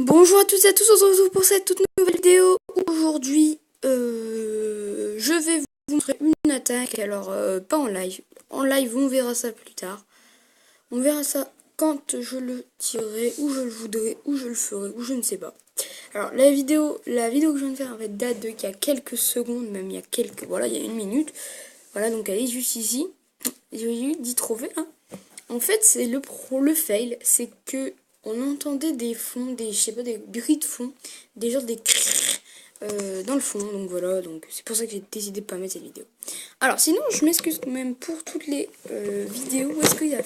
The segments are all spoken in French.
Bonjour à toutes et à tous, on se retrouve pour cette toute nouvelle vidéo. Aujourd'hui, je vais vous montrer une attaque, alors pas en live. En live, on verra ça plus tard. On verra ça quand je le tirerai, où je le voudrais, où je le ferai, ou je ne sais pas. Alors la vidéo que je viens de faire en fait date de il y a quelques secondes, même il y a quelques, voilà, il y a une minute. Voilà, donc elle est juste ici. J'ai eu dit trouver, hein. En fait, c'est le fail, c'est que on entendait des fonds, je sais pas, des bruits de fond, des genres des dans le fond, donc voilà, donc c'est pour ça que j'ai décidé de pas mettre cette vidéo. Alors sinon, je m'excuse quand même pour toutes les vidéos où est-ce qu'il y a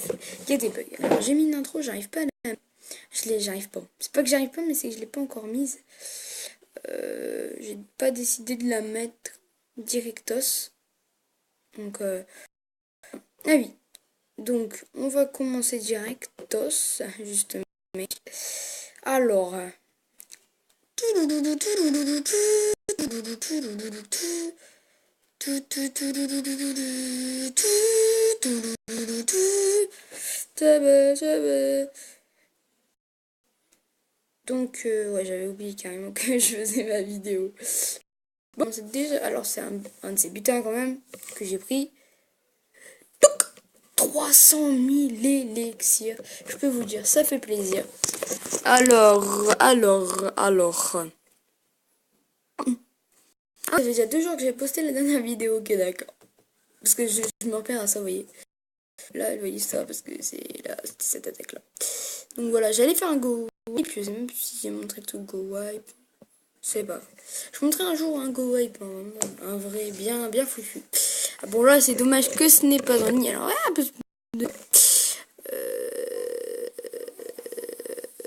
des bugs. Alors j'ai mis une intro, j'arrive pas à la... j'arrive pas. C'est pas que j'arrive pas, mais c'est que je l'ai pas encore mise. J'ai pas décidé de la mettre directos. Donc, ah oui. Donc, on va commencer directos, justement. Alors, donc, ouais, j'avais oublié carrément que je faisais ma vidéo. Bon, c'est déjà, alors c'est un de ces butins quand même que j'ai pris. 300 000 élixirs. Je peux vous dire, ça fait plaisir. Alors. Ah, ça fait déjà 2 jours que j'ai posté la dernière vidéo, ok, d'accord. Parce que je me repère à ça, vous voyez. Là, vous voyez ça, parce que c'était cette attaque-là. Donc voilà, j'allais faire un go wipe. Je sais même plus si j'ai montré tout go wipe. C'est pas vrai. Je montrerai un jour un go wipe, un vrai, bien foutu. Ah bon, là, c'est dommage que ce n'est pas en ligne. Alors, ouais, un peu de...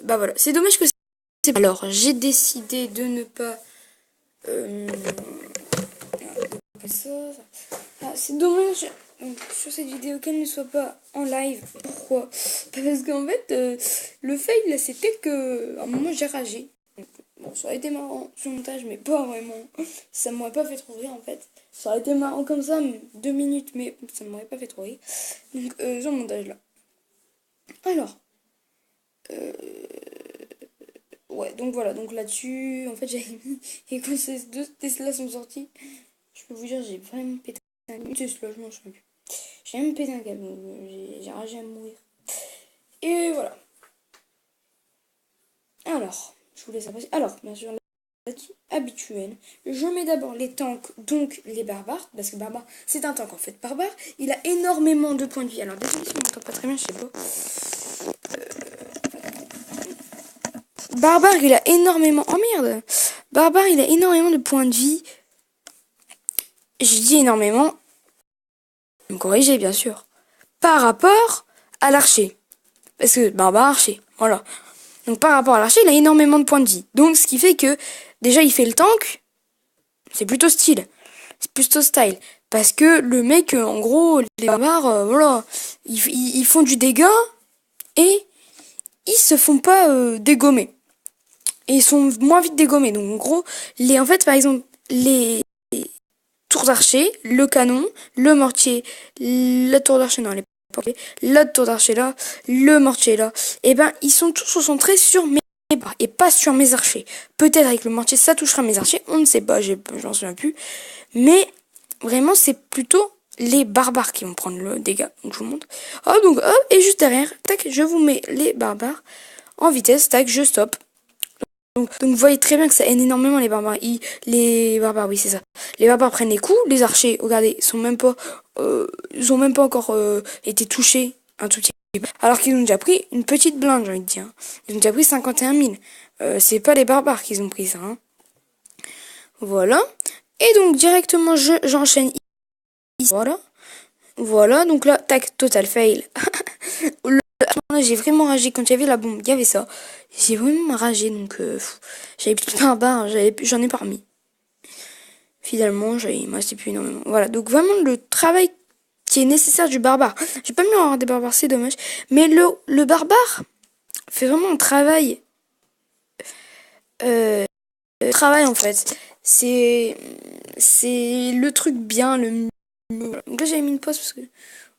Bah voilà, c'est dommage que c'est... Alors, j'ai décidé de ne pas... ça. Ah, c'est dommage donc, sur cette vidéo qu'elle ne soit pas en live. Pourquoi? Parce qu'en fait, le fail, là, c'était que... À un moment, j'ai ragé. Bon, ça aurait été marrant sur le montage, mais pas vraiment. Ça m'aurait pas fait trop rire, en fait. Ça aurait été marrant comme ça, 2 minutes, mais ça m'aurait pas fait trop rire. Donc, sur le montage, là. Alors, ouais, donc voilà, donc là-dessus, en fait, j'avais mis... Et quand ces 2 Tesla sont sortis, je peux vous dire, j'ai vraiment pété un câble. Une Tesla, je m'en souviens plus. J'ai même pété un câble, j'ai ragé à mourir. Et voilà. Alors, je vous laisse apprécier. Alors, bien sûr, habituel. Je mets d'abord les tanks, donc les barbares, parce que barbare, c'est un tank en fait. Barbare, il a énormément de points de vie. Alors, désolé si on m'entend pas très bien, je sais pas. Barbare, il a énormément... Oh merde. Barbare, il a énormément de points de vie. Je dis énormément. Vous me corrigez, bien sûr. Par rapport à l'archer. Parce que barbare, archer. Voilà. Donc, par rapport à l'archer, il a énormément de points de vie. Donc, ce qui fait que, déjà, il fait le tank. C'est plutôt style. C'est plutôt style. Parce que le mec, en gros, les barbares, voilà, ils font du dégât et ils se font pas dégommer. Et ils sont moins vite dégommés. Donc en gros, en fait, par exemple, les tours d'archer, le canon, le mortier, la tour d'archer, non, la tour d'archer là, le mortier là, et ben ils sont tous concentrés sur mes barres et pas sur mes archers. Peut-être avec le mortier ça touchera mes archers, on ne sait pas, j'en souviens plus. Mais vraiment c'est plutôt les barbares qui vont prendre le dégât. Donc je vous montre. Oh donc hop, et juste derrière, tac, je vous mets les barbares en vitesse, tac, je stoppe. Donc vous voyez très bien que ça aide énormément les barbares. Les barbares, oui c'est ça. Les barbares prennent les coups, les archers, regardez, ils ont même pas encore été touchés un tout petit peu. Alors qu'ils ont déjà pris une petite blinde, j'ai envie de dire. Ils ont déjà pris 51 000. C'est pas les barbares qu'ils ont pris ça. Hein. Voilà. Et donc directement j'enchaîne ici. Voilà. Voilà, donc là, tac, total fail. J'ai vraiment ragé quand il y avait la bombe, il y avait ça. J'ai vraiment ragé, donc j'avais plus de pain à barre, j'en ai pas remis. Finalement, il me restait plus énormément. Voilà, donc vraiment le travail qui est nécessaire du barbare. J'ai pas mieux avoir des barbares, c'est dommage. Mais le barbare fait vraiment un travail en fait. C'est le truc bien, donc là j'avais mis une pause parce que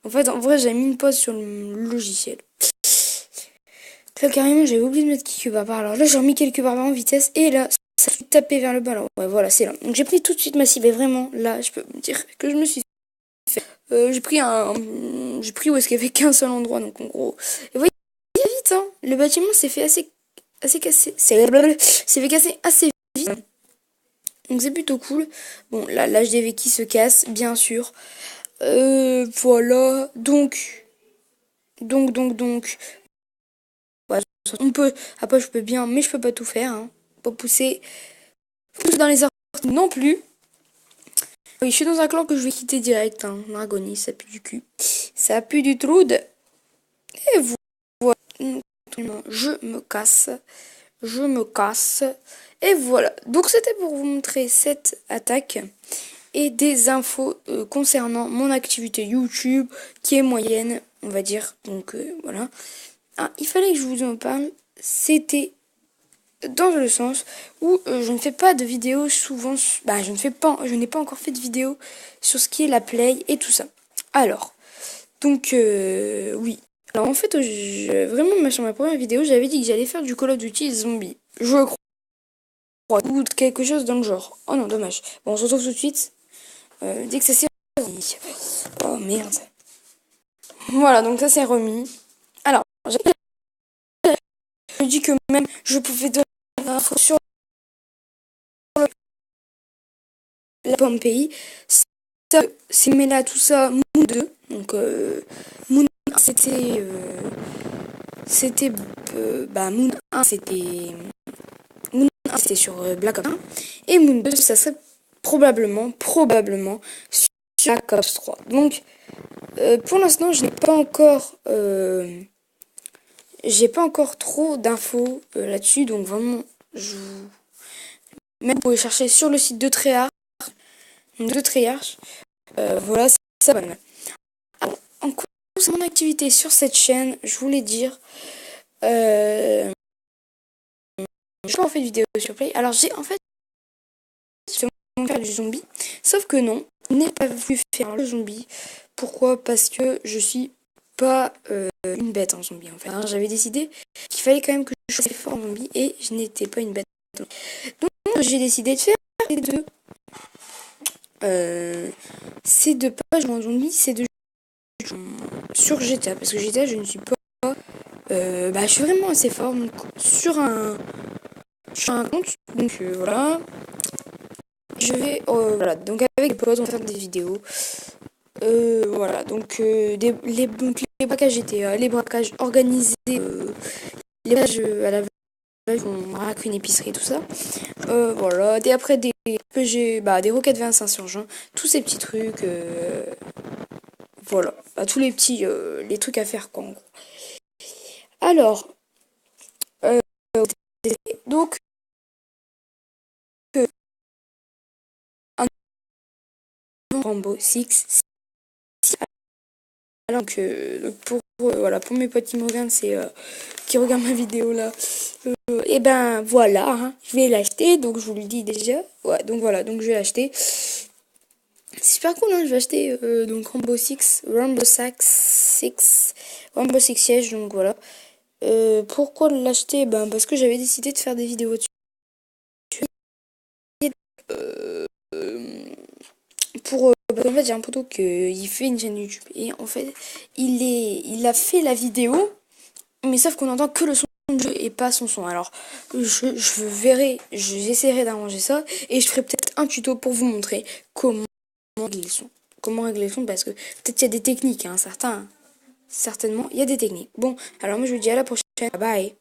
en vrai j'avais mis une pause sur le logiciel. Là, carrément, j'avais oublié de mettre quelques barbares. Alors là, j'ai remis quelques barbares en vitesse. Et là, ça s'est tapé vers le bas. Alors, ouais, voilà, c'est là. Donc, j'ai pris tout de suite ma cible. Et vraiment, là, je peux me dire que je me suis fait. J'ai pris où est-ce qu'il y avait qu'un seul endroit. Donc, en gros. Et vous voyez, vite, hein. Le bâtiment s'est fait assez cassé. C'est fait casser assez vite. Donc, c'est plutôt cool. Bon, là, l'HDV qui se casse, bien sûr. Voilà. Donc. Ouais, on peut. Après, je peux bien, mais je peux pas tout faire. Hein. Pas pousser dans les orties non plus. Oui, je suis dans un clan que je vais quitter direct. Hein. Dragonie, ça pue du cul. Ça pue du troude. Et voilà. Je me casse. Je me casse. Et voilà. Donc, c'était pour vous montrer cette attaque et des infos concernant mon activité YouTube qui est moyenne, on va dire. Donc, voilà. Ah, il fallait que je vous en parle. C'était dans le sens où je ne fais pas de vidéos souvent. Je n'ai pas encore fait de vidéo sur ce qui est la play et tout ça. Alors, donc oui. Alors en fait, vraiment sur ma première vidéo, j'avais dit que j'allais faire du Call of Duty Zombie. Je crois ou quelque chose dans le genre. Oh non, dommage. Bon, on se retrouve tout de suite dès que ça s'est remis. Oh merde. Voilà, donc ça s'est remis. Alors, je dis que même je pouvais donner l'info sur la pomme pays. C'est mêlé à tout ça Moon 2. Donc Moon 1 Moon 1 c'était sur Black Ops 1 et Moon 2 ça serait probablement sur Black Ops 3. Donc pour l'instant, j'ai pas encore trop d'infos là-dessus, donc vraiment même vous pouvez chercher sur le site de Treyarch. Voilà, ça va. Alors, en cours de mon activité sur cette chaîne, je voulais dire, je n'ai pas fait de vidéo sur Play. Alors j'ai en fait faire du zombie, sauf que non, je n'ai pas voulu faire le zombie. Pourquoi? Parce que je suis pas une bête en zombie en fait. Alors, j'avais décidé qu'il fallait quand même que je sois fort en zombie et je n'étais pas une bête. Donc j'ai décidé de faire ces deux pages en zombie, c'est de sur GTA parce que GTA je ne suis pas je suis vraiment assez fort donc, sur un compte donc voilà je vais voilà donc avec des potes on va faire des vidéos voilà donc les braquages GTA, les braquages organisés, les braquages à la veille on braque une épicerie tout ça voilà et après des PG des roquettes 25 sur Jean, tous ces petits trucs voilà tous les petits les trucs à faire quoi en gros. Alors donc un Rambo 6 alors que pour mes potes qui me regardent qui regardent ma vidéo là et ben voilà hein, je vais l'acheter donc je vous le dis déjà ouais donc voilà donc je vais l'acheter c'est super cool hein, je vais acheter donc Rambo 6 Rambo 6 siège donc voilà pourquoi l'acheter ben parce que j'avais décidé de faire des vidéos dessus pour en fait j'ai un poteau qui fait une chaîne YouTube et en fait il a fait la vidéo mais sauf qu'on entend que le son du jeu et pas son son. Alors j'essaierai d'arranger ça et je ferai peut-être un tuto pour vous montrer comment régler le son. Comment régler le son parce que peut-être il y a des techniques hein, certainement il y a des techniques. Bon alors moi je vous dis à la prochaine, bye.